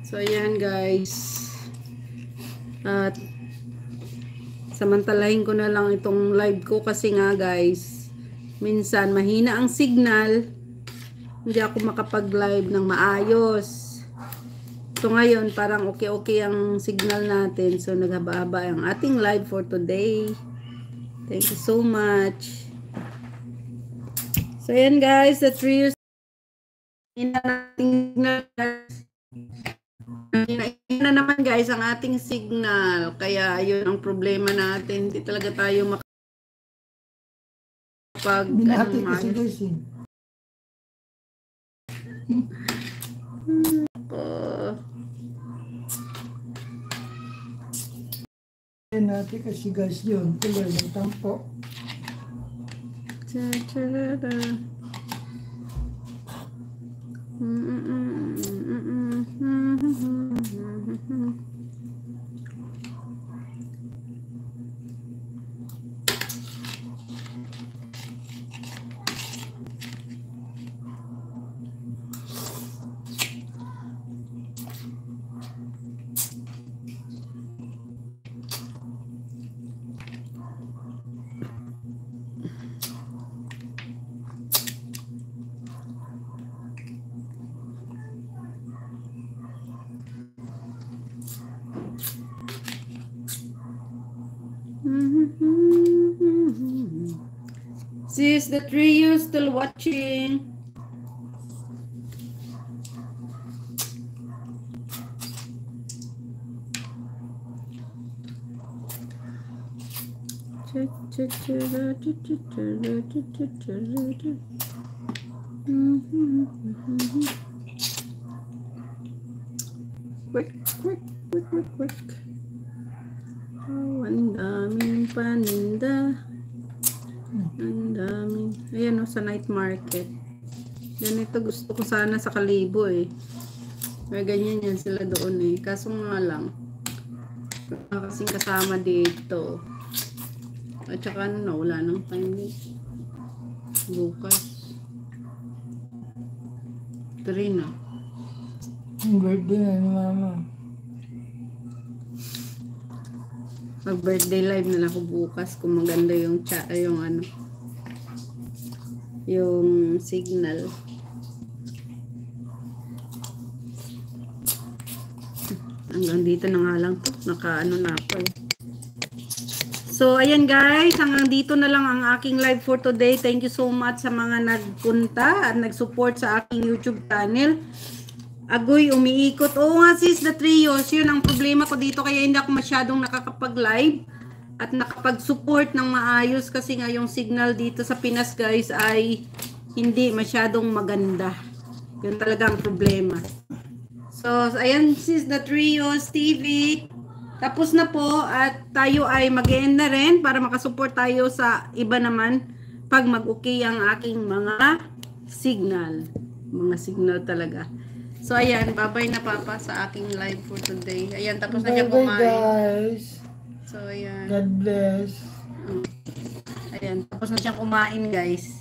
So, ayan guys. At samantalahin ko na lang itong live ko kasi nga guys, minsan mahina ang signal. Hindi ako makapag-live ng maayos. So ngayon, parang okay ang signal natin. So naghaba-haba ang ating live for today. Thank you so much. So ayan guys, the trios na naman guys ang ating signal. Kaya ayun ang problema natin. Hindi talaga tayo makapag natin kasi guys yun. Tuloy ng tampo. Sis, the trio still watching. Quick. Oh, ang daming paninda. Ang daming. Ayan o, sa night market. Ganito gusto ko sana sa Kalibo eh. May ganyan yan sila doon eh. Kaso nga lang, kasing kasama dito. At saka ano na, wala nang time dito. Bukas. 3 na. Ang birthday na ni mama. Mag-birthday live na lang ako bukas kung maganda yung chat, yung ano, yung signal. Hanggang dito na nga lang to. Naka-ano na ako eh. So, ayan guys. Hanggang dito na lang ang aking live for today. Thank you so much sa mga nagpunta at nag-support sa aking YouTube channel. Agoy, umiikot. Oo nga sis, the trios. Yun ang problema ko dito. Kaya hindi ako masyadong nakakapag-live at nakapag-support ng maayos. Kasi nga yung signal dito sa Pinas guys ay hindi masyadong maganda. Yun talaga ang problema. So, ayan sis, the trios TV. Tapos na po at tayo ay mag-end na rin para makasupport tayo sa iba naman pag mag-okay ang aking mga signal. Mga signal talaga. So, ayan. Bye-bye na papa sa aking live for today. Ayan, tapos na siya kumain. Guys. So, ayan. God bless. Ayan, tapos na siya kumain guys.